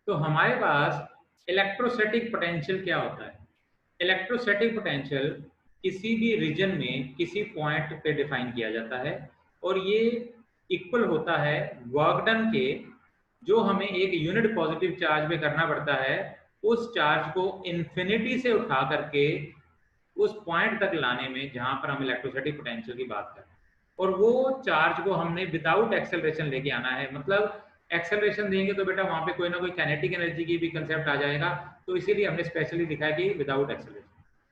तो हमारे पास electrostatic potential क्या होता है? इलेक्ट्रोस्टैटिक पोटेंशियल किसी भी रीजन में किसी पॉइंट पे डिफाइन किया जाता है और ये इक्वल होता है वर्क डन के, जो हमें एक यूनिट पॉजिटिव चार्ज पे करना पड़ता है उस चार्ज को इन्फिनिटी से उठा करके उस पॉइंट तक लाने में जहां पर हम इलेक्ट्रोस्टैटिक पोटेंशियल की बात करें। और वो चार्ज को हमने विदाउट एक्सेलरेशन लेके आना है। मतलब एक्सेलरेशन देंगे तो बेटा वहां पे कोई ना कोई काइनेटिक एनर्जी की भी कंसेप्ट आ जाएगा, तो इसीलिए हमने स्पेशली लिखा है कि without acceleration.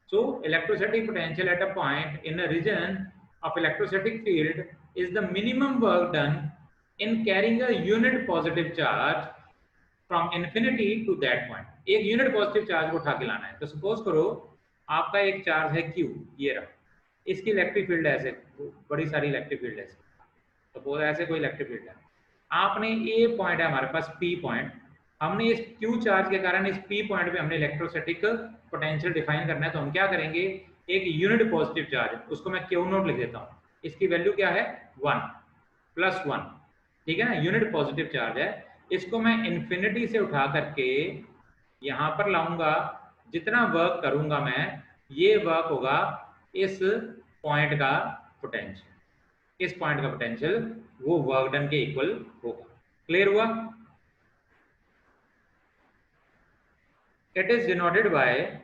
So electrostatic potential at a point in a region of electrostatic field is the minimum work done in carrying a unit positive charge from infinity to that point. एक unit positive charge को उठा के लाना है। तो suppose करो आपका एक चार्ज है Q, ये रहा, इसकी इलेक्ट्रिक फील्ड ऐसे, बड़ी सारी इलेक्ट्रिक फील्ड ऐसे, सपोज ऐसे कोई इलेक्ट्रिक फील्ड है। आपने ए पॉइंट है हमारे पास P पॉइंट, हमने इस Q चार्ज के कारण इस P पॉइंट पे हमने इलेक्ट्रोस्टैटिक पोटेंशियल डिफाइन करना है। तो हम क्या करेंगे, एक यूनिट पॉजिटिव चार्ज, उसको मैं Q नोट लिख देता हूँ, इसकी वैल्यू क्या है 1 +1, ठीक है ना, यूनिट पॉजिटिव चार्ज है। इसको मैं इन्फिनिटी से उठा करके यहां पर लाऊंगा, जितना वर्क करूंगा मैं, ये वर्क होगा इस पॉइंट का पोटेंशियल, इस पॉइंट का पोटेंशियल वो वर्क डन के इक्वल होगा। क्लियर हुआ? It is denoted by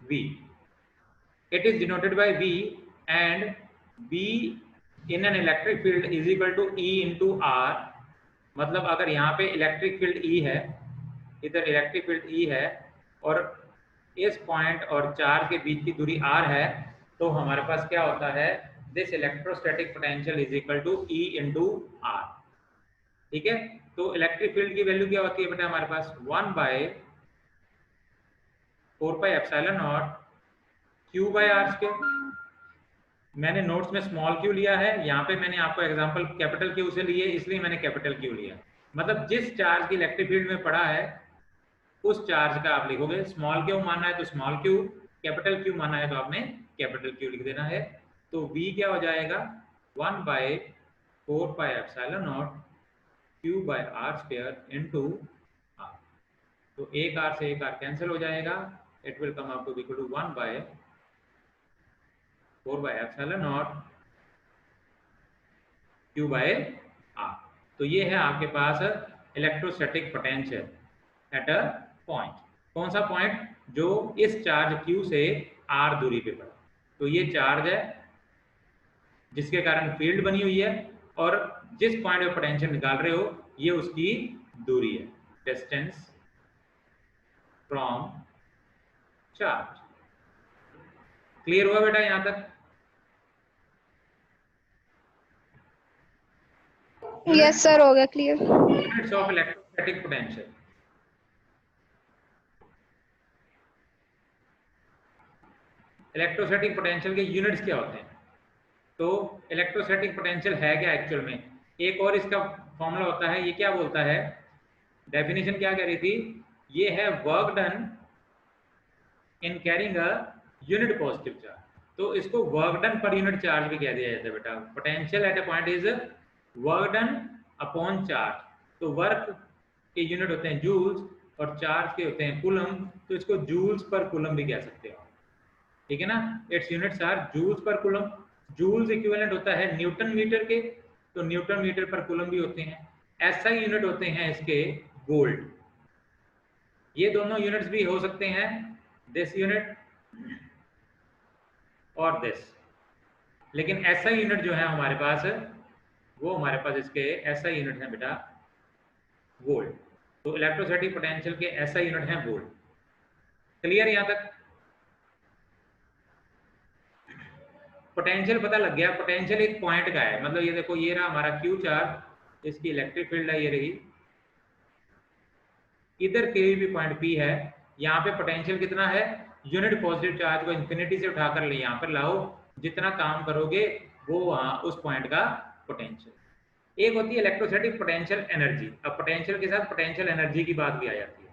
V. It is denoted by V, and V in an electric field is equal to E into R। मतलब अगर यहाँ पे इलेक्ट्रिक फील्ड E है, इधर इलेक्ट्रिक फील्ड E है, और इस पॉइंट और चार्ज के बीच की दूरी R है, तो हमारे पास क्या होता है, this electrostatic potential is equal to E into R। ठीक है, तो इलेक्ट्रिक फील्ड की वैल्यू क्या होती है बेटा हमारे पास 1/4πε0 Q/r²। मैंने नोट्स में स्मॉल क्यू लिया है, यहाँ पे मैंने आपको एग्जांपल कैपिटल क्यू से लिए, इसलिए मैंने कैपिटल क्यू लिया। मतलब जिस चार्ज की इलेक्ट्रिक फील्ड में पड़ा है उस चार्ज का आप लिखोगे, स्मॉल क्यू मानना है तो स्मॉल क्यू, कैपिटल क्यू मानना है तो आपने कैपिटल क्यू लिख देना है। तो V क्या हो जाएगा 1/4πε0 Q/r² इंटू R। तो एक R से एक R कैंसिल हो जाएगा, it will come up to equal to 1/4πε0 Q/r। तो ये है आपके पास electrostatic potential at a point. कौन सा पॉइंट? जो इस चार्ज Q से R दूरी पे पड़ा। तो ये चार्ज है जिसके कारण फील्ड बनी हुई है, और जिस पॉइंट पे पोटेंशियल निकाल रहे हो ये उसकी दूरी है, डिस्टेंस फ्रॉम चार्ज। क्लियर हुआ बेटा यहां तक? यस सर, हो गया clear. Units of electrostatic potential. Electrostatic potential के यूनिट्स क्या होते हैं? तो इलेक्ट्रोस्टैटिक पोटेंशियल है क्या एक्चुअल में? एक और इसका फॉर्मूला होता है, ये क्या बोलता है, डेफिनेशन क्या कह रही थी, ये है work done in carrying a unit positive charge. तो इसको work done per unit charge भी कह दिया जाता है बेटा। Potential at a point is work done upon charge. तो वर्क के यूनिट होते हैं जूल्स और चार्ज के होते हैं कूलम, तो इसको जूल्स पर कूलम भी कह सकते हो, ठीक है ना। Its units are joules per coulomb. Joules equivalent होता है न्यूटन मीटर के, तो न्यूटन मीटर पर कूलम भी होते हैं। एसआई यूनिट होते हैं इसके वोल्ट। ये दोनों यूनिट्स भी हो सकते हैं, दिस यूनिट और दिस, लेकिन एसआई यूनिट जो है हमारे पास, वो हमारे पास इसके एसआई यूनिट है बेटा वोल्ट। तो इलेक्ट्रोस्टैटिक पोटेंशियल के एसआई यूनिट हैं वोल्ट। क्लियर यहां तक? पोटेंशियल पता लग गया। पोटेंशियल एक पॉइंट का है, मतलब ये देखो, ये रहा हमारा Q चार्ज, इसकी इलेक्ट्रिक फील्ड है ये रही, इधर कोई भी पॉइंट P है, यहाँ पे पोटेंशियल कितना है, यूनिट पॉजिटिव चार्ज को इन्फिनिटी से उठाकर ले यहाँ पर लाओ, जितना काम करोगे वो वहाँ उस पॉइंट का पोटेंशियल। एक होती है इलेक्ट्रोस्टैटिक पोटेंशियल एनर्जी। अब पोटेंशियल के साथ पोटेंशियल एनर्जी की बात भी आ जाती है।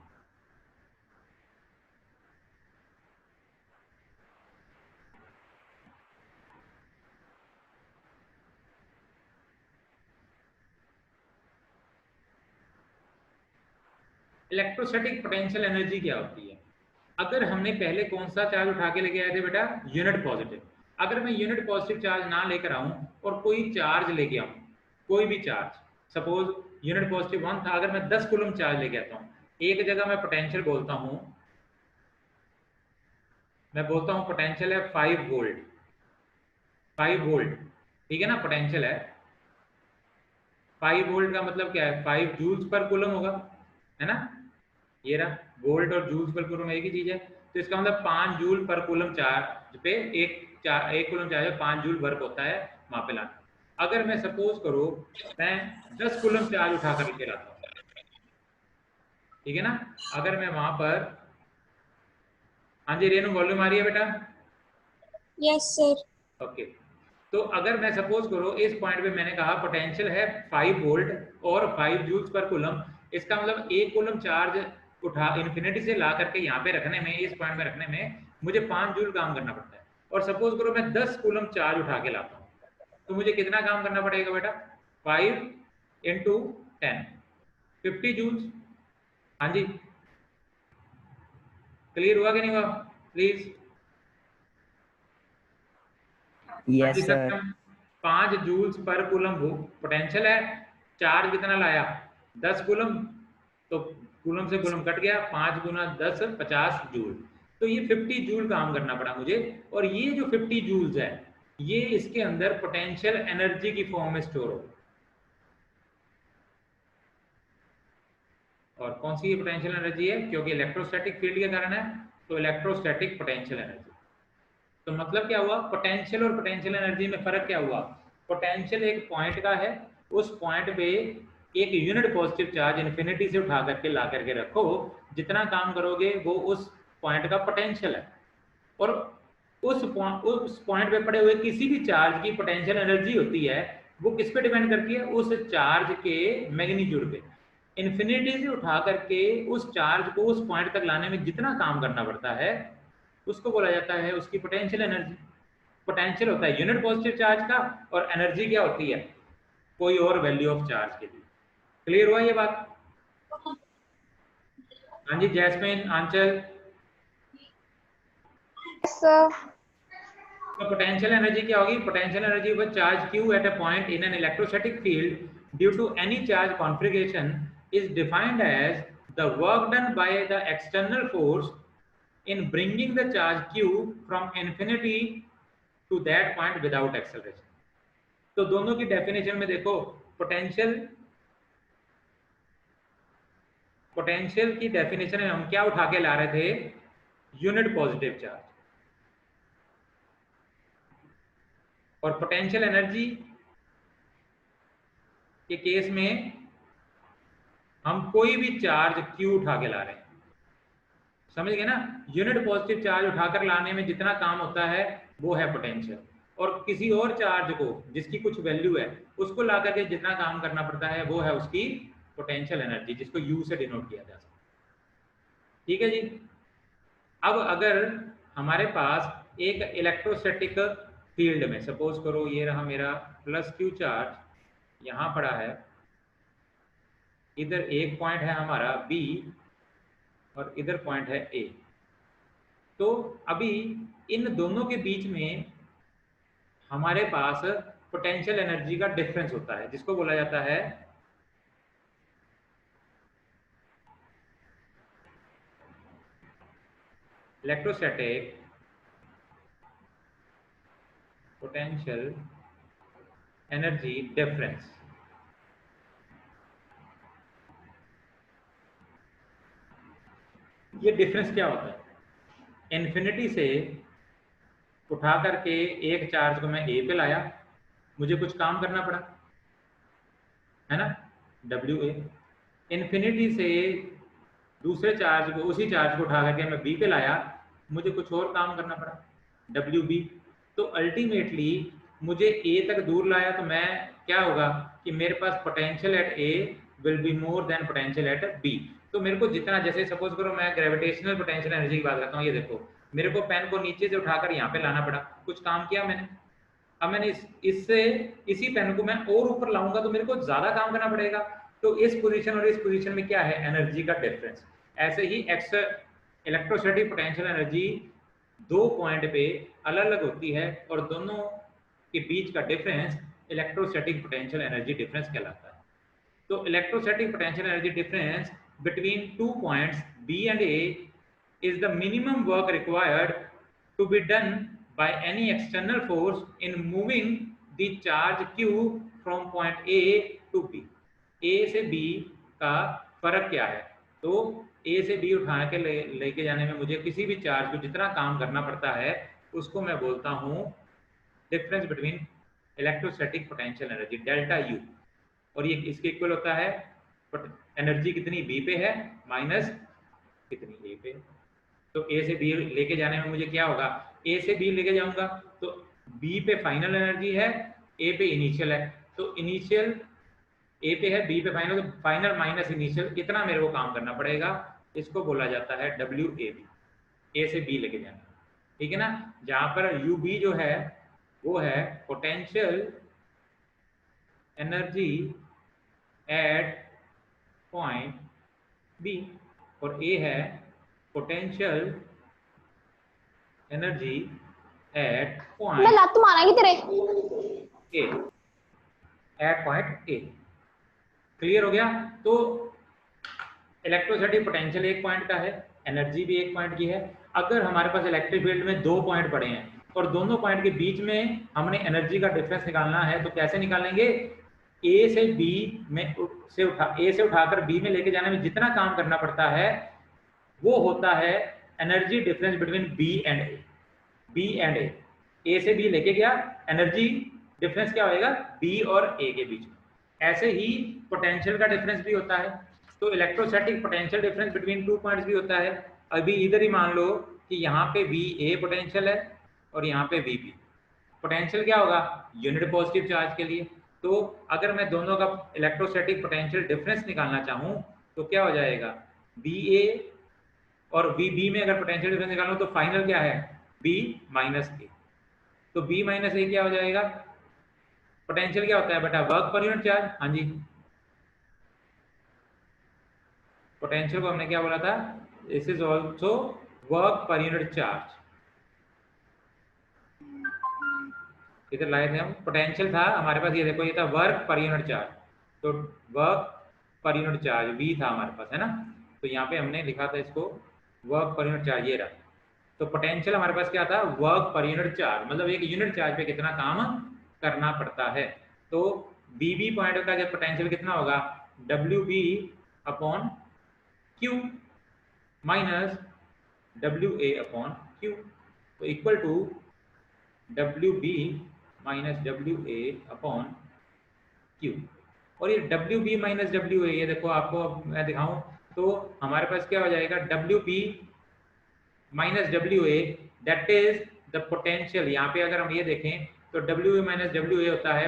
इलेक्ट्रोस्टैटिक पोटेंशियल एनर्जी क्या होती है? अगर हमने पहले कौन सा चार्ज उठा के लेके आए थे बेटा? Unit positive. अगर मैं यूनिट पॉजिटिव चार्ज ना लेकर आऊं और कोई चार्ज लेके आऊं, कोई भी चार्ज, सपोज यूनिट पॉजिटिव 1 था, अगर मैं 10 कूलम चार्ज लेके आता हूं, एक जगह मैं पोटेंशियल बोलता हूं, मैं बोलता हूं पोटेंशियल है 5 वोल्ट, 5 वोल्ट, ठीक है ना? पोटेंशियल है 5 वोल्ट, का मतलब क्या है? 5 जूल्स पर कूलम होगा, है ना? ये रहा, वोल्ट और जूल्स पर कूलम एक ही चीज है, तो इसका मतलब 5 जूल पर कूलम चार्ज पे एक कूलम चार्ज है 5 जूल वर्क होता है वहां पे लाना। अगर मैं सपोज करो मैं 10 कूलम चार्ज उठा कर लेके आता हूँ, ठीक है ना? अगर मैं वहां पर, हाँ जी रेनू वॉल्यूम आ रही है बेटा? Yes sir. ओके, तो अगर मैं सपोज करो इस पॉइंट पे मैंने कहा पोटेंशियल है 5 वोल्ट और 5 जूल्स पर कूलम, इसका मतलब एक कूलम चार्ज उठा इन्फिनिटी से ला करके यहाँ पे रखने में, इस पॉइंट में रखने में मुझे 5 जूल काम करना पड़ता है। और सपोज करो मैं 10 कूलम चार्ज उठा के लाता हूँ, तो मुझे कितना काम करना पड़ेगा बेटा? 5 इंटू 10, 50 जूल्स। हाँ जी, क्लियर हुआ कि नहीं हुआ? प्लीज। हाँ जी यस सर। सत्यम, 5 जूल्स पर कूलम पोटेंशियल है, चार्ज कितना लाया? 10 कूलम, तो कूलम से कूलम कट गया, 5 गुना 10 50 जूल, तो ये 50 जूल काम करना पड़ा मुझे। और ये जो 50 जूल्स है ये इसके अंदर पोटेंशियल एनर्जी की फॉर्म में स्टोर हो। और कौन सी ये पोटेंशियल एनर्जी है? क्योंकि इलेक्ट्रोस्टैटिक फील्ड के कारण है, तो इलेक्ट्रोस्टैटिक पोटेंशियल एनर्जी। तो मतलब क्या हुआ? पोटेंशियल और पोटेंशियल एनर्जी में फर्क क्या हुआ? पोटेंशियल एक पॉइंट का है, उस पॉइंट पे एक यूनिट पॉजिटिव चार्ज इन्फिनिटी से उठा करके ला करके रखो, जितना काम करोगे वो उस पॉइंट का पोटेंशियल है। और उस पॉइंट पे पड़े हुए किसी भी चार्ज की पोटेंशियल एनर्जी होती है, वो किस पे डिपेंड करती है? उस चार्ज के मैग्नीट्यूड पे। इन्फिनिटी से उठा करके उस चार्ज को उस पॉइंट तक लाने में जितना काम करना पड़ता है उसको बोला जाता है उसकी पोटेंशियल एनर्जी। पोटेंशियल होता है यूनिट पॉजिटिव चार्ज का, और एनर्जी क्या होती है? कोई और वैल्यू ऑफ चार्ज के लिए। क्लियर हुआ ये बात? हाँ जी जैस्मिन, आंचल। Yes sir. तो पोटेंशियल एनर्जी क्या होगी? Potential energy of charge q at a point in an electrostatic field due to any charge configuration is defined as the work done by the external force in bringing the charge q from infinity to that point without acceleration। तो दोनों की definition में देखो, potential की definition में हम क्या उठा के ला रहे थे? Unit positive charge. और पोटेंशियल एनर्जी के केस में हम कोई भी चार्ज q उठा के ला रहे हैं, समझ गए ना? यूनिट पॉजिटिव चार्ज उठाकर लाने में जितना काम होता है वो है पोटेंशियल, और किसी और चार्ज को जिसकी कुछ वैल्यू है उसको ला करके जितना काम करना पड़ता है वो है उसकी पोटेंशियल एनर्जी, जिसको U से डिनोट किया जा सकता है। ठीक है जी। अब अगर हमारे पास एक इलेक्ट्रोस्टैटिक फील्ड में, सपोज करो ये रहा मेरा +q चार्ज यहाँ पड़ा है, इधर एक पॉइंट है हमारा B और इधर पॉइंट है A, तो अभी इन दोनों के बीच में हमारे पास पोटेंशियल एनर्जी का डिफरेंस होता है, जिसको बोला जाता है इलेक्ट्रोस्टैटिक पोटेंशियल एनर्जी डिफरेंस। ये डिफरेंस क्या होता है? इन्फिनिटी से उठा करके एक चार्ज को मैं ए पे लाया, मुझे कुछ काम करना पड़ा, है ना, डब्ल्यू ए। इन्फिनिटी से दूसरे चार्ज को, उसी चार्ज को उठा करके मैं बी पे लाया, मुझे कुछ और काम करना पड़ा, डब्ल्यू बी। तो अल्टीमेटली मुझे ए तक दूर लाया, तो मैं क्या होगा कि मेरे पास potential at A will be more than potential at B. तो मेरे को जितना, जैसे सपोज करो मैं ग्रेविटेशनल पोटेंशियल एनर्जी की बात करता हूँ, ये देखो मेरे को पेन को नीचे से उठाकर यहाँ पे लाना पड़ा, कुछ काम किया मैंने। अब मैंने इससे इसी पेन को मैं और ऊपर लाऊंगा तो मेरे को ज्यादा काम करना पड़ेगा। तो इस पोजीशन और इस पोजीशन में क्या है? एनर्जी का डिफरेंस। ऐसे ही इलेक्ट्रोस्टैटिक पोटेंशियल एनर्जी दो पॉइंट पे अलग अलग होती है और दोनों के बीच का difference electrostatic potential energy difference कहलाता है। तो electrostatic potential energy difference between 2 points B and A is the minimum work required to be done by any external force in moving the charge Q from point A to B। A से B का फर्क क्या है? तो A से B उठा के लेके जाने में मुझे किसी भी चार्ज को जितना काम करना पड़ता है उसको मैं बोलता हूँ difference between electrostatic potential energy delta U। और ये इसके इक्वल होता है एनर्जी कितनी B पे है माइनस कितनी A पे। तो A से B लेके जाने में मुझे क्या होगा, A से B लेके जाऊंगा तो B पे फाइनल एनर्जी है, A पे इनिशियल है। तो इनिशियल A पे है, B पे फाइनल, तो फाइनल माइनस इनिशियल इतना मेरे को काम करना पड़ेगा। इसको बोला जाता है WAB, A से B लेके जाना, ठीक है ना। जहां पर UB जो है वो है potential energy at point B और A है पोटेंशियल एनर्जी एट मैं पॉइंट लात मारांगी तेरे। ए, एट पॉइंट ए। क्लियर हो गया। तो इलेक्ट्रोस्टैटिक पोटेंशियल एक पॉइंट का है, एनर्जी भी एक पॉइंट की है। अगर हमारे पास इलेक्ट्रिक फील्ड में दो पॉइंट पड़े हैं और दोनों पॉइंट के बीच में हमने एनर्जी का डिफरेंस निकालना है तो कैसे निकालेंगे? ए से बी में ए से उठाकर बी में लेके जाने में जितना काम करना पड़ता है वो होता है energy difference between B and A. B and A से बी लेके गया, एनर्जी डिफरेंस क्या होएगा? बी और ए के बीच में। ऐसे ही पोटेंशियल का डिफरेंस भी होता है। तो electrostatic potential difference between 2 points भी होता है। अभी इधर ही मान लो कि यहाँ पे वी ए पोटेंशियल है और यहाँ पे वी बी। पोटेंशियल क्या होगा? यूनिट पॉजिटिव चार्ज के लिए। तो अगर मैं दोनों का इलेक्ट्रोस्टैटिक पोटेंशियल डिफरेंस निकालना चाहूँ तो क्या हो जाएगा? बी ए और वी बी में अगर पोटेंशियल डिफरेंस निकालूं तो फाइनल क्या है? बी माइनस ए। तो बी माइनस ए क्या हो जाएगा? पोटेंशियल क्या होता है बेटा? Work per unit charge. हाँ जी, पोटेंशियल को हमने क्या बोला था? This is also work per unit charge. इधर लाए थे हम, पोटेंशियल था हमारे पास, ये देखो ये था वर्क पर यूनिट चार्ज। तो work per unit charge V था हमारे पास, है ना। तो यहाँ पे हमने लिखा था इसको वर्क पर यूनिट चार्ज, ये रहा। तो पोटेंशियल हमारे पास क्या था? वर्क पर यूनिट चार्ज, मतलब एक यूनिट चार्ज पे कितना काम करना पड़ता है। तो बी बी पॉइंट का जब पोटेंशियल कितना होगा? W B upon Q minus W A upon Q, तो equal to W B minus W A upon Q. और ये W B minus W A, ये देखो आपको मैं दिखाऊं तो हमारे पास क्या हो जाएगा? W B minus W A that is the potential. यहाँ पे अगर हम ये देखें तो W A minus W A होता है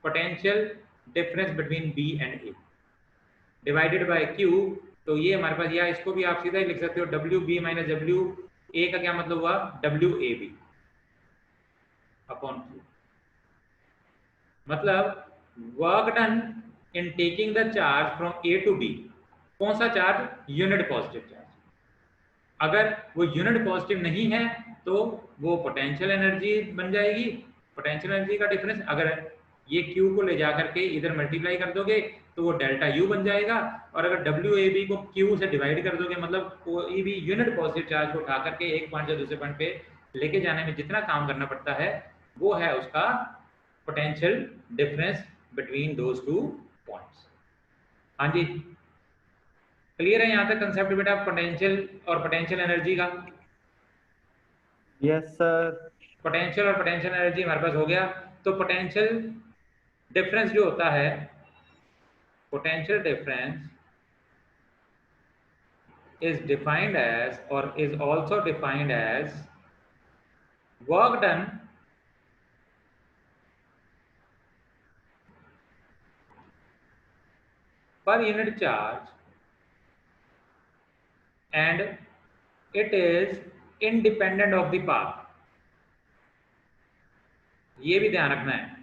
potential difference between B and A divided by Q. तो ये हमारे पास, या इसको भी आप सीधा ही लिख सकते हो W B minus W A का क्या मतलब हुआ? W A B upon Q. मतलब work done in taking the charge from A to B. कौन सा चार्ज? Unit positive charge. अगर वो यूनिट पॉजिटिव नहीं है तो वो पोटेंशियल एनर्जी बन जाएगी, पोटेंशियल एनर्जी का डिफरेंस। अगर ये Q को ले जाकर के इधर मल्टीप्लाई कर दोगे तो वो डेल्टा U बन जाएगा। और अगर WAB को Q से डिवाइड कर दोगे, मतलब कोई भी यूनिट पॉजिटिव चार्ज को उठा करके एक पॉइंट से दूसरे पॉइंट पे लेके जाने में जितना काम करना पड़ता है वो है उसका potential difference between those two points. हाँ जी, क्लियर है यहाँ तक कंसेप्ट बेटा पोटेंशियल और पोटेंशियल एनर्जी का? Yes sir. पोटेंशियल और पोटेंशियल एनर्जी हमारे पास हो गया। तो पोटेंशियल डिफरेंस जो होता है, potential difference is defined as or is also defined as work done per unit charge and it is independent of the path। ये भी ध्यान रखना है।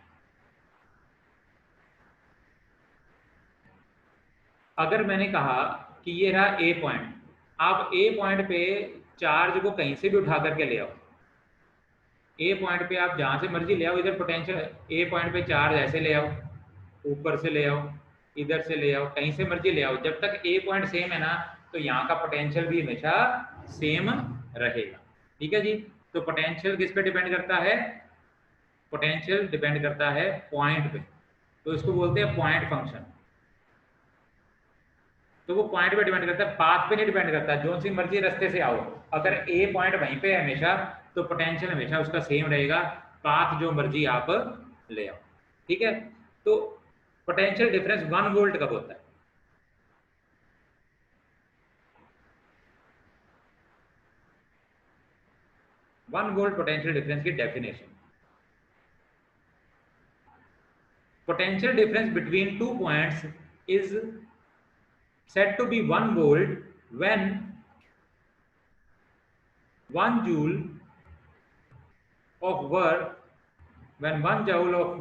अगर मैंने कहा कि ये रहा ए पॉइंट आप ए पॉइंट पे चार्ज को कहीं से भी उठा करके ले आओ, ए पॉइंट पे आप जहां से मर्जी ले आओ, इधर पोटेंशियल ए पॉइंट पे चार्ज ऐसे ले आओ, ऊपर से ले आओ, इधर से ले आओ, कहीं से मर्जी ले आओ, जब तक ए पॉइंट सेम है ना तो यहाँ का पोटेंशियल भी हमेशा सेम रहेगा। ठीक है जी। तो पोटेंशियल किस पे डिपेंड करता है? पोटेंशियल डिपेंड करता है पॉइंट पे, तो इसको बोलते हैं पॉइंट फंक्शन। तो वो पॉइंट पे डिपेंड करता है, पाथ पे नहीं डिपेंड करता। जो सी मर्जी रास्ते से आओ, अगर ए पॉइंट वहीं पे है हमेशा, तो पोटेंशियल हमेशा उसका सेम रहेगा, पाथ जो मर्जी आप ले आओ। ठीक है। तो पोटेंशियल डिफरेंस 1 वोल्ट कब होता है? वन वोल्ट पोटेंशियल डिफरेंस की definition, potential difference between 2 points is said to be 1 volt when 1 joule of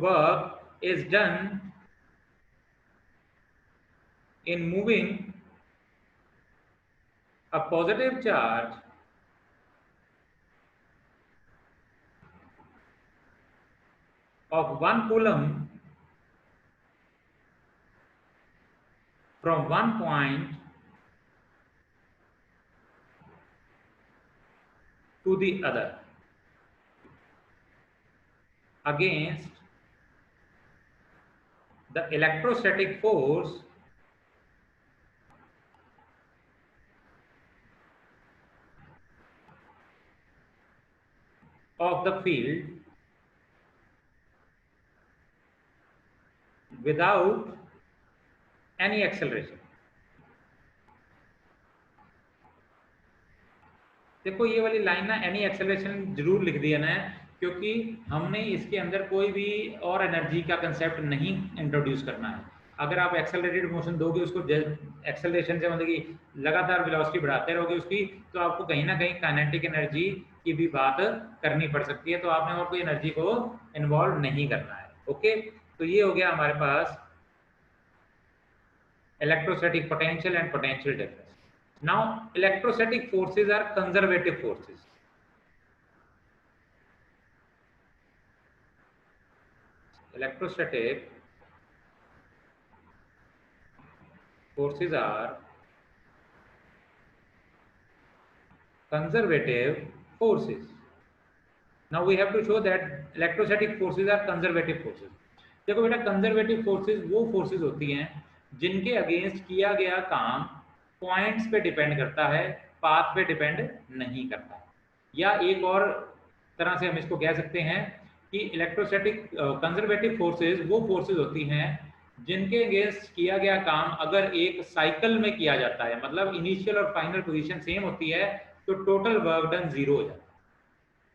work is done in moving a positive charge of 1 coulomb from one point to the other against the electrostatic force of the field without any acceleration। देखो ये वाली line ना any acceleration जरूर लिख दिया ना, क्योंकि हमने इसके अंदर कोई भी और एनर्जी का कंसेप्ट नहीं इंट्रोड्यूस करना है। अगर आप एक्सेलरेटेड मोशन दोगे उसको, एक्सेलरेशन से मतलब कि लगातार वेलोसिटी बढ़ाते रहोगे उसकी, तो आपको कहीं ना कहीं काइनेटिक एनर्जी की भी बात करनी पड़ सकती है, तो आपने और कोई एनर्जी को इन्वॉल्व नहीं करना है। ओके, तो ये हो गया हमारे पास electrostatic potential and potential difference. Now electrostatic forces are conservative forces. Electrostatic forces are conservative forces. Now we have to show that electrostatic forces are conservative forces. देखो बेटा, कंजर्वेटिव फोर्सेस वो फोर्सेस होती हैं जिनके अगेंस्ट किया गया काम points पे डिपेंड करता है, पाथ पे डिपेंड नहीं करता। या एक और तरह से हम इसको कह सकते हैं कि इलेक्ट्रोस्टैटिक कंजर्वेटिव फोर्सेस वो फोर्सेस होती हैं जिनके अगेंस्ट किया गया काम अगर एक साइकिल में किया जाता है, मतलब इनिशियल और फाइनल पोजीशन सेम होती है, तो टोटल वर्क डन 0 हो जाता है।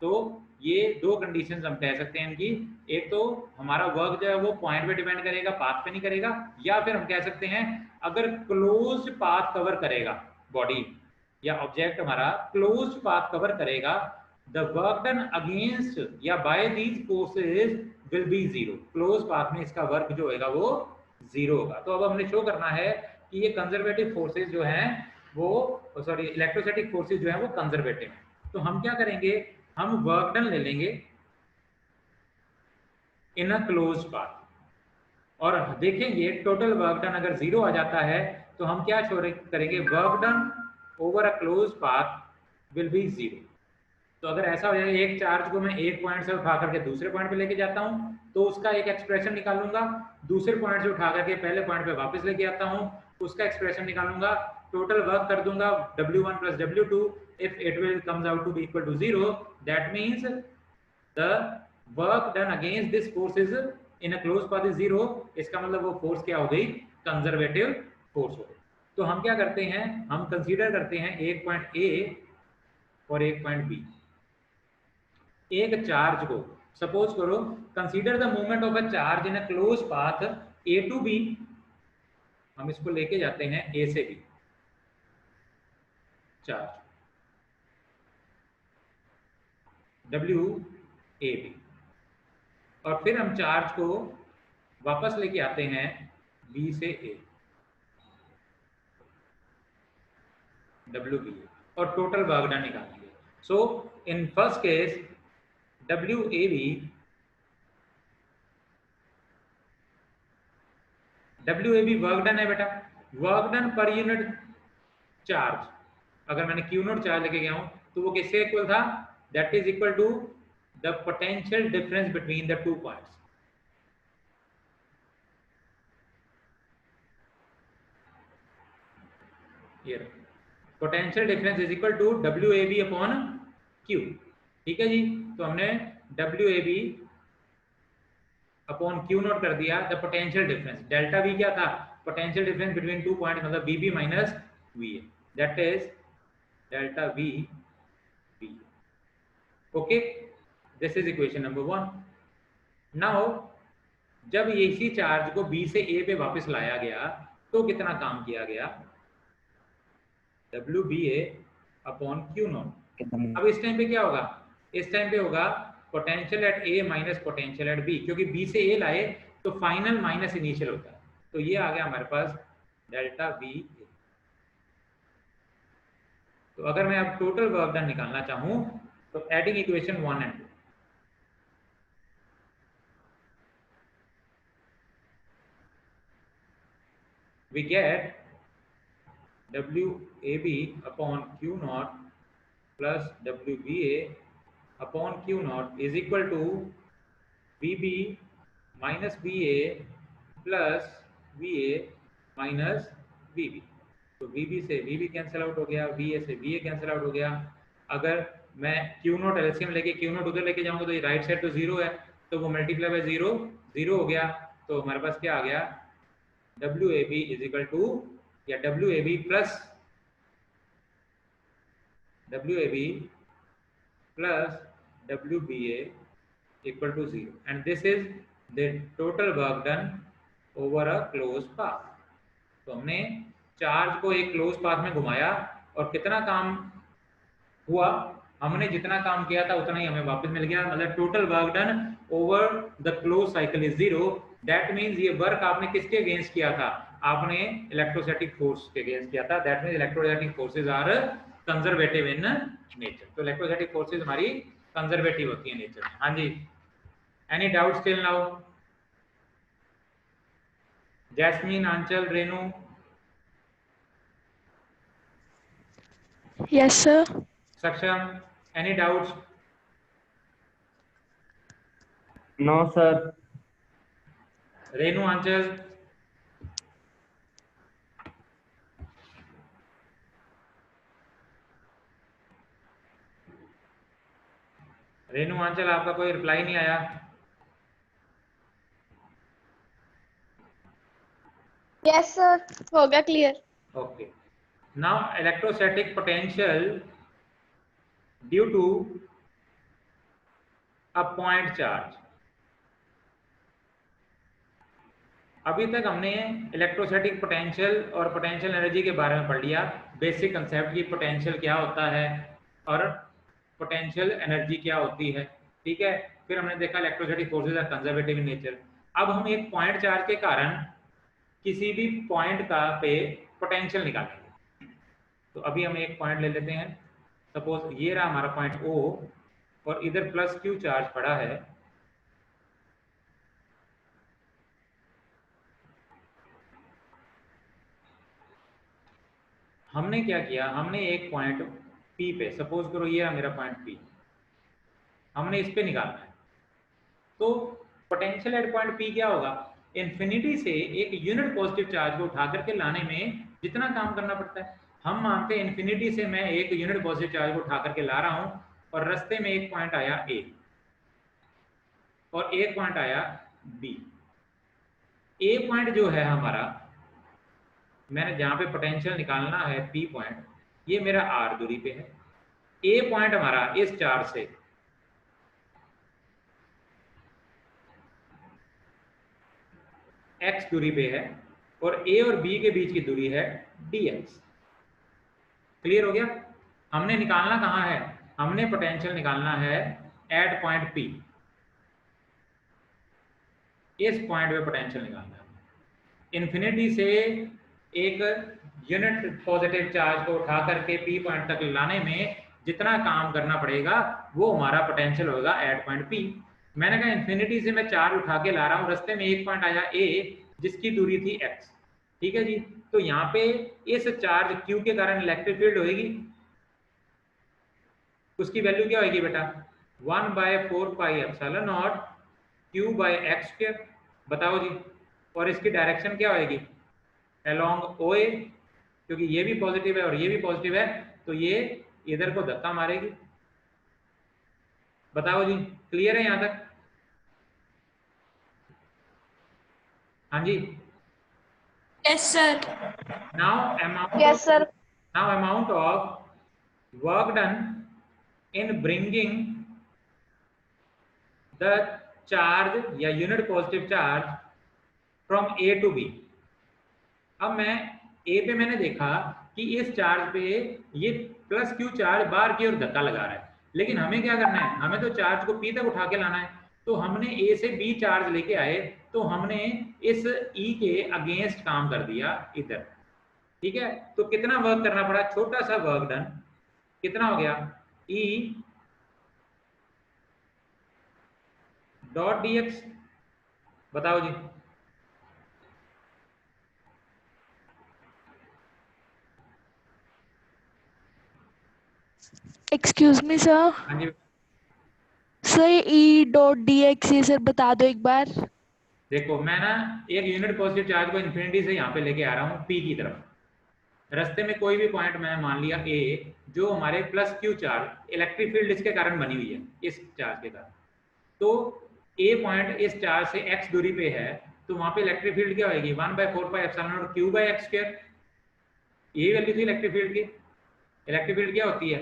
तो ये दो कंडीशंस हम कह सकते हैं इनकी, एक तो हमारा वर्क जो है वो पॉइंट पे डिपेंड करेगा, पाथ पे नहीं करेगा, या फिर हम कह सकते हैं अगर क्लोज्ड पाथ कवर करेगा बॉडी या ऑब्जेक्ट हमारा क्लोज्ड पाथ कवर करेगा, द वर्क डन अगेंस्ट या by these forces will be 0। Close path में इसका वर्क जो होगा वो 0 होगा। तो अब हमने शो करना है कि ये कंजर्वेटिव फोर्सेस जो हैं वो, सॉरी, इलेक्ट्रोस्टैटिक फोर्सेस जो हैं वो कंजर्वेटिव हैं। तो हम क्या करेंगे, हम वर्क डन ले लेंगे इन अ क्लोज पाथ और देखेंगे टोटल वर्क डन अगर 0 आ जाता है तो हम क्या शो करेंगे, work done over a close path will be 0। तो अगर ऐसा हो जाए, एक चार्ज को मैं एक पॉइंट से उठा करके दूसरे पॉइंट पे लेके जाता हूं तो उसका एक एक्सप्रेशन निकालूंगा, दूसरे पॉइंट से उठा करके पहले पॉइंट पे वापस लेके आता हूं, उसका एक्सप्रेशन निकालूंगा, टोटल वर्क कर दूंगा W1 plus W2, if it will comes out to be equal to 0, that means the work done against this force is in a closed path is 0। इसका मतलब वो फोर्स क्या हो गई, कंजर्वेटिव फोर्स हो गई। तो हम क्या करते हैं, हम कंसीडर करते हैं एक पॉइंट A और एक पॉइंट B। एक चार्ज को सपोज करो, consider the movement of a charge in a close path A to B, हम इसको लेके जाते हैं A से B चार्ज WAB, और फिर हम चार्ज को वापस लेके आते हैं B से A। WBA और टोटल वर्क डन निकालेंगे। So in first case WAB work done है बेटा, work done per unit charge. अगर मैंने Q नोट चार्ज लेके गया हूं तो वो किससे इक्वल था? That is equal to the potential difference between the 2 points. ये potential difference is equal to WAB upon Q। ठीक है जी, तो हमने WAB अपॉन Q नोट कर दिया। The potential difference delta V क्या था? पोटेंशियल डिफरेंस बिटवीन 2 पॉइंट मतलब VB minus VA, that is delta V। Okay, this is equation number 1। Now जब इसी चार्ज को B से A पे वापस लाया गया तो कितना काम किया गया? WBA upon Q note. अब इस टाइम पे क्या होगा? इस टाइम पे होगा potential at A minus potential at B, क्योंकि B से A लाए तो फाइनल माइनस इनिशियल होता है। तो ये आ गया हमारे पास डेल्टा V। तो अगर मैं अब टोटल वर्क डन निकालना चाहूं तो adding equation 1 and 2, we get WAB upon Q naught plus WBA upon Q naught is equal to VB minus BA plus VA minus VB। तो VB से VB कैंसिल आउट हो गया, VA से VA cancel out हो गया। अगर मैं Q note LCM लेके Q नोट उधर लेके जाऊंगा तो ये राइट साइड तो 0 है, तो वो मल्टीप्लाई बाय 0 0 हो गया। तो हमारे पास क्या आ गया? WAB इज इक्वल टू या WAB plus WBA equal to 0 and this is the total work done over a closed path। तो हमने चार्ज को एक क्लोज पाथ में घुमाया और कितना काम हुआ? हमने जितना काम किया था उतना ही हमें वापस मिल गया, मतलब total work done over the close cycle is 0। That means ये वर्क आपने किसके अगेंस्ट किया था? आपने इलेक्ट्रोस्टैटिक फोर्स के अगेंस्ट किया था। That means electrostatic forces are conservative in nature. तो इलेक्ट्रोस्टैटिक फोर्सेस हमारी कंजर्वेटिव होती है नेचर में। हाँ जी, any doubt still now? Jasmine, Aanchal, Renu? Yes, sir. Saksham, any doubts? No, sir. Renu, Aanchal? Renu, Aanchal, आपका कोई रिप्लाई नहीं आया। Yes, sir. हो गया clear. Okay. Now electrostatic potential due to a point charge। अभी तक हमने इलेक्ट्रोस्टैटिक पोटेंशियल और पोटेंशियल एनर्जी के बारे में पढ़ लिया, बेसिक कंसेप्ट की पोटेंशियल क्या होता है और पोटेंशियल एनर्जी क्या होती है। ठीक है, फिर हमने देखा electrostatic forces are conservative in nature. अब हम एक पॉइंट चार्ज के कारण किसी भी पॉइंट का पे पोटेंशियल निकालेंगे। तो अभी हम एक पॉइंट ले लेते हैं, सपोज ये रहा हमारा पॉइंट O और इधर प्लस Q चार्ज पड़ा है। हमने क्या किया? हमने एक पॉइंट P पे, सपोज करो ये रहा मेरा पॉइंट P, हमने इस पे निकालना है। तो पोटेंशियल एट पॉइंट P क्या होगा? इन्फिनिटी से एक यूनिट पॉजिटिव चार्ज को उठा करके लाने में जितना काम करना पड़ता है, हम मानते हैं इन्फिनिटी से मैं एक यूनिट पॉजिटिव चार्ज को उठा करके ला रहा हूं और रास्ते में एक पॉइंट आया A और एक पॉइंट आया B। A पॉइंट जो है हमारा, मैंने जहां पे पोटेंशियल निकालना है P पॉइंट, ये मेरा R दूरी पे है। A पॉइंट हमारा इस चार्ज से x दूरी पे है और A और B के बीच की दूरी है dx। क्लियर हो गया? हमने निकालना कहाँ है? हमने पोटेंशियल निकालना है एट पॉइंट P। इस पॉइंट पे पोटेंशियल निकालना है। इन्फिनिटी से एक यूनिट पॉजिटिव चार्ज को उठा करके पी पॉइंट तक लाने में जितना काम करना पड़ेगा वो हमारा पोटेंशियल होगा एट पॉइंट पी। मैंने कहा इन्फिनिटी से मैं चार्ज उठा के ला रहा हूँ, रास्ते में एक पॉइंट आया ए जिसकी दूरी थी एक्स, ठीक है जी। तो यहाँ पे इस चार्ज क्यू के कारण इलेक्ट्रिक फील्ड होगी, उसकी वैल्यू क्या होगी बेटा 1/4πε0 q/x²। बताओ जी, और इसकी डायरेक्शन क्या होगी अलोंग ओ ए, क्योंकि ये भी पॉजिटिव है और ये भी पॉजिटिव है तो ये इधर को धक्का मारेगी। बताओ जी, क्लियर है यहां तक? हाँ जी। Yes, sir. Now amount Yes, sir. Of work done in bringing the charge या unit positive charge from A to B. अब मैं ए पे मैंने देखा कि इस चार्ज पे ये प्लस क्यू चार्ज बाहर की ओर धक्का लगा रहा है, लेकिन हमें क्या करना है, हमें तो चार्ज को पी तक उठा के लाना है। तो हमने ए से बी चार्ज लेके आए तो हमने इस ई के अगेंस्ट काम कर दिया इधर, ठीक है। तो कितना वर्क करना पड़ा, छोटा सा वर्क डन, कितना हो गया ई डॉट डी एक्स। बताओ जी, एक्सक्यूज मी सर, हाँ जी। Sir E dot D X ये सर बता दो एक बार। देखो मैं ना एक यूनिट पॉजिटिव चार्ज को इन्फिनिटी से यहाँ पे लेके आ रहा हूँ पी की तरफ, रास्ते में कोई भी पॉइंट मैंने मान लिया ए जो हमारे plus Q charge electric field इसके कारण बनी हुई है, इस चार्ज के कारण। तो ए पॉइंट इस चार्ज से एक्स दूरी पे है तो वहां पे इलेक्ट्रिक फील्ड क्या होगी 1/4πε0 q/x²। यही वैल्यू थी इलेक्ट्रिक फील्ड की। इलेक्ट्रिक फील्ड क्या होती है,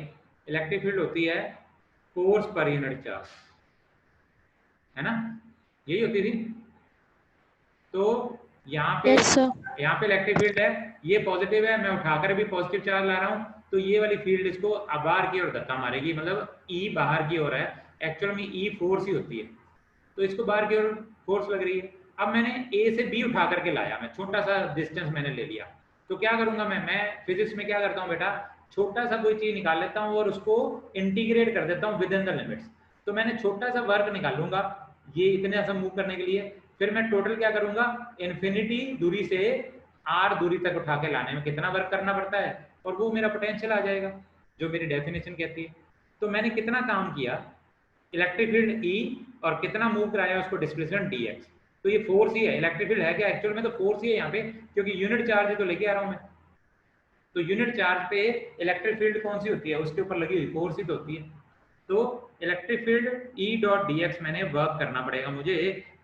इलेक्ट्रिक फील्ड होती है फोर्स पर यूनिट चार्ज, है ना, यही होती थी। तो यहाँ पे यस सर। यहाँ पे इलेक्ट्रिक फील्ड है, ये पॉजिटिव है, मैं उठाकर भी पॉजिटिव चार्ज ला रहा हूँ तो ये वाली फील्ड इसको बाहर की ओर धक्का मारेगी, मतलब ई बाहर की ओर है, एक्चुअल में ई फोर्स ही होती है, तो इसको बाहर की ओर फोर्स लग रही है। अब मैंने ए से बी उठा करके लाया, मैं छोटा सा डिस्टेंस मैंने ले लिया, तो क्या करूंगा मैं फिजिक्स में क्या करता हूँ बेटा, छोटा सा कोई चीज निकाल लेता हूँ और उसको इंटीग्रेट कर देता हूँ विद इन द लिमिट्स। तो मैंने छोटा सा वर्क निकालूंगा ये इतने ऐसा मूव करने के लिए, फिर मैं टोटल क्या करूंगा इन्फिनिटी दूरी से आर दूरी तक उठा के लाने में कितना वर्क करना पड़ता है और वो मेरा पोटेंशियल आ जाएगा जो मेरी डेफिनेशन कहती है। तो मैंने कितना काम किया, इलेक्ट्रिक फील्ड ई और कितना मूव कराया उसको डिस्प्लेसमेंट डी एक्स। तो ये फोर्स ही है, इलेक्ट्रिक फील्ड है क्या, एक्चुअल में तो फोर्स ही है यहाँ पे, क्योंकि यूनिट चार्ज है तो लेके आ रहा हूँ मैं। तो यूनिट चार्ज पे इलेक्ट्रिक फील्ड कौन सी होती है, उसके ऊपर लगी हुई फोर्स ही तो होती है। तो electric field E dot D x मैंने वर्क करना पड़ेगा मुझे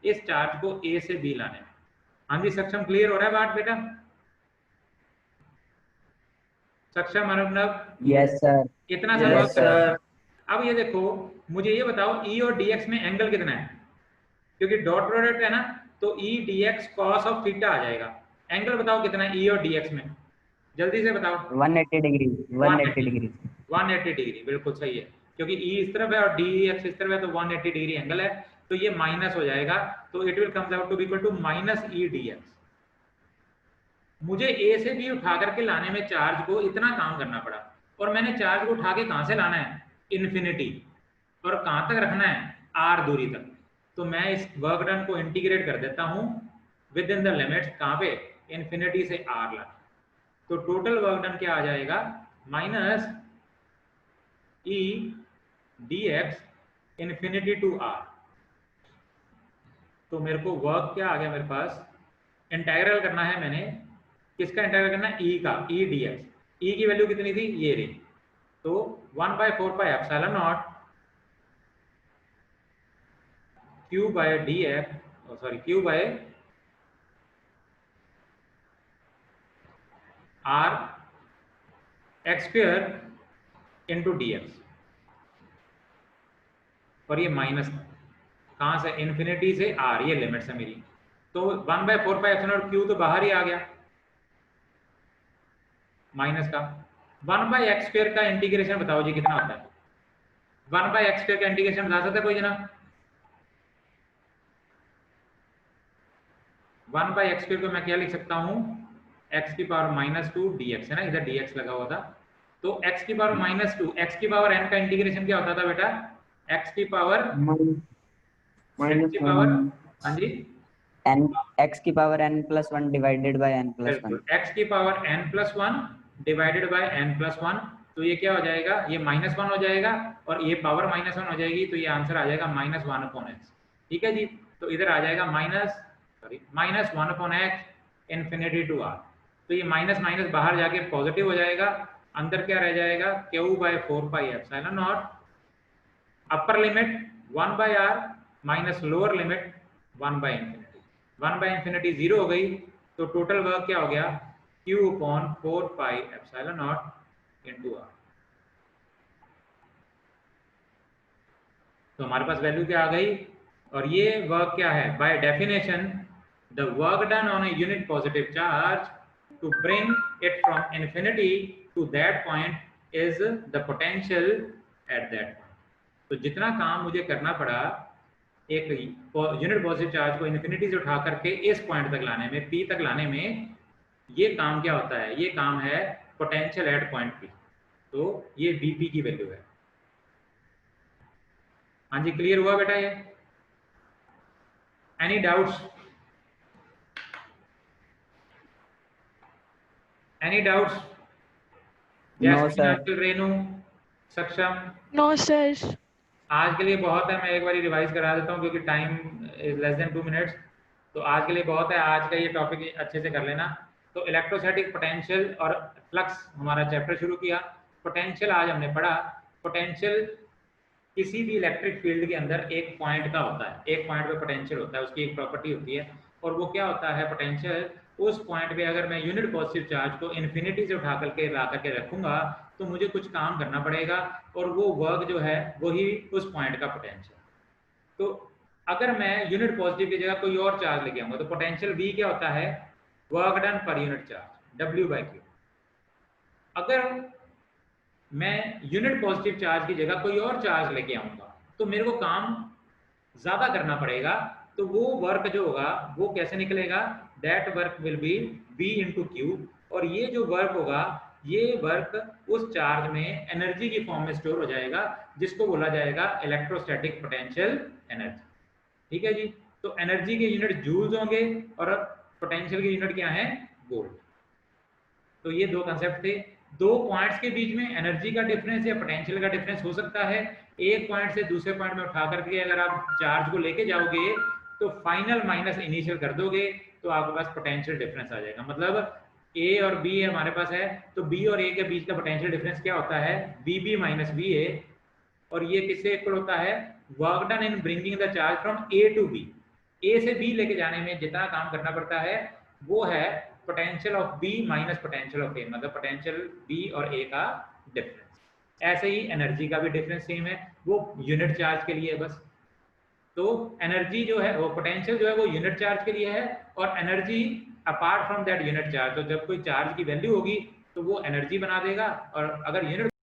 इस चार्ज को ए से बी लाने में। हाँ जी सक्षम, क्लियर हो रहा है बात बेटा? सक्षम अनुनव? Yes sir. इतना सा यस वर्क सर। करना। अब ये देखो, मुझे ये बताओ ई और डी एक्स में एंगल कितना है, क्योंकि डॉट प्रोडक्ट है ना, तो E D X cos of theta आ जाएगा। एंगल बताओ कितना है ई और डी एक्स में, जल्दी से बताओ। 180 डिग्री। 180 डिग्री। 180 डिग्री, बिल्कुल सही है, क्योंकि ई इस तरफ है और डी एक्स इस तरफ है, तो 180 डिग्री एंगल है, तो ये माइनस हो जाएगा, तो it will comes out to be equal to minus E D x. मुझे ए से बी उठा करके लाने में चार्ज को इतना काम करना पड़ा, और मैंने चार्ज को उठा के कहां से लाना है, इन्फिनिटी, और कहां तक रखना है, आर दूरी तक। तो मैं इस वर्क डन को इंटीग्रेट कर देता हूं विद इन द लिमिट्स, कहां पे, इन्फिनिटी से आर ला। तो टोटल वर्क डन क्या आ जाएगा, minus E D x infinity to R. तो मेरे को वर्क क्या आ गया मेरे पास, इंटीग्रल करना है मैंने, किसका इंटीग्रल करना है, ई का, ई डी एक्स। ई की वैल्यू कितनी थी, ये रही, तो 1/4πε0 q by d x, sorry q by R x square into d x, और ये माइनस कहां से, इन्फिनिटी से आर, ये लिमिट्स है मेरी। तो 1/4πε0 q तो बाहर ही आ गया माइनस का। 1/x² का इंटीग्रेशन बताओ जी कितना होता है, 1/x² का इंटीग्रेशन बता सकता है कोई जना? 1/x² को मैं क्या लिख सकता हूं, x की पावर -2 dx है ना, इधर dx लगा हुआ था। तो x की पावर -2, x की पावर n का इंटीग्रेशन क्या होता था बेटा? x की पावर माइनस हाँ जी n, x की power n+1 divided by n+1। बिल्कुल, x की power n+1 divided by n+1। तो ये क्या हो जाएगा? ये -1 हो जाएगा और ये पावर -1 हो जाएगी, तो ये आंसर आ जाएगा -1/x। ठीक है जी, तो इधर आ जाएगा -1/x इन्फिनिटी टू r। तो ये माइनस माइनस बाहर जाके पॉजिटिव हो जाएगा, अंदर क्या रह जाएगा? q/4πε0 upper limit 1/r minus lower limit 1/∞। 1/∞ 0 हो गई, तो टोटल वर्क क्या हो गया? q/4πε0 × r। तो हमारे पास वैल्यू क्या आ गई? और ये वर्क क्या है? By definition the work done on a unit positive charge to bring it from infinity to that point is the potential at that point. तो जितना काम मुझे करना पड़ा एक यूनिट पॉजिटिव चार्ज को इन्फिनिटी से उठा करके इस पॉइंट तक लाने में, P तक लाने में, ये काम क्या होता है? ये काम है पोटेंशियल एट पॉइंट P। तो ये Vp की वैल्यू है। हाँ जी, क्लियर हुआ बेटा? ये any doubts? Any doubts? No sir. Renu, Saksham? No sir. आज के लिए बहुत है, मैं एक बार रिवाइज करा देता हूँ क्योंकि time is less than 2 minutes. तो आज के लिए बहुत है, आज का ये टॉपिक अच्छे से कर लेना। तो इलेक्ट्रोस्टैटिक पोटेंशियल और फ्लक्स हमारा चैप्टर शुरू किया। पोटेंशियल आज हमने पढ़ा। पोटेंशियल किसी भी इलेक्ट्रिक फील्ड के अंदर एक पॉइंट का होता है, एक पॉइंट पे पोटेंशियल होता है, उसकी एक प्रॉपर्टी होती है। और वो क्या होता है? पोटेंशियल उस पॉइंट पे अगर मैं यूनिट पॉजिटिव चार्ज को इन्फिनिटी से उठा करके ला करके रखूंगा तो मुझे कुछ काम करना पड़ेगा और वो वर्क जो है वही उस पॉइंट का पोटेंशियल। तो अगर मैं यूनिट पॉजिटिव की जगह कोई और चार्ज लेके आऊंगा तो पोटेंशियल V क्या होता है? Work done per unit charge, W/Q। अगर मैं यूनिट पॉजिटिव चार्ज की जगह कोई और चार्ज लेके आऊंगा तो मेरे को काम ज्यादा करना पड़ेगा, तो वो वर्क जो होगा वो कैसे निकलेगा? That work will be V × Q। और ये जो वर्क होगा, ये वर्क उस चार्ज में एनर्जी की फॉर्म में स्टोर हो जाएगा, जिसको बोला जाएगा इलेक्ट्रोस्टैटिक पोटेंशियल एनर्जी। ठीक है जी, तो एनर्जी के यूनिट जूल्स होंगे और पोटेंशियल के यूनिट क्या है? वोल्ट। तो ये दो कंसेप्ट थे। दो पॉइंट्स के बीच में एनर्जी का डिफरेंस या पोटेंशियल का डिफरेंस हो सकता है। एक पॉइंट से दूसरे पॉइंट में उठा करके अगर आप चार्ज को लेके जाओगे तो फाइनल माइनस इनिशियल कर दोगे तो आपके पास पोटेंशियल डिफरेंस आ जाएगा। मतलब A और B हमारे पास है, तो B और A के बीच का पोटेंशियल डिफरेंस क्या होता है? VB - VA। और ये किससे इक्वल होता है? Work done in bringing the charge from A to B। A से B लेके जाने में जितना काम करना पड़ता है वो है potential of B minus potential of A, मतलब पोटेंशियल B और A का डिफरेंस। ऐसे ही एनर्जी का भी डिफरेंस सेम है, वो यूनिट चार्ज के लिए है बस। तो एनर्जी जो है वो पोटेंशियल जो है वो यूनिट चार्ज के लिए है और energy apart from that unit charge. तो जब कोई चार्ज की वैल्यू होगी तो वो एनर्जी बना देगा, और अगर यूनिट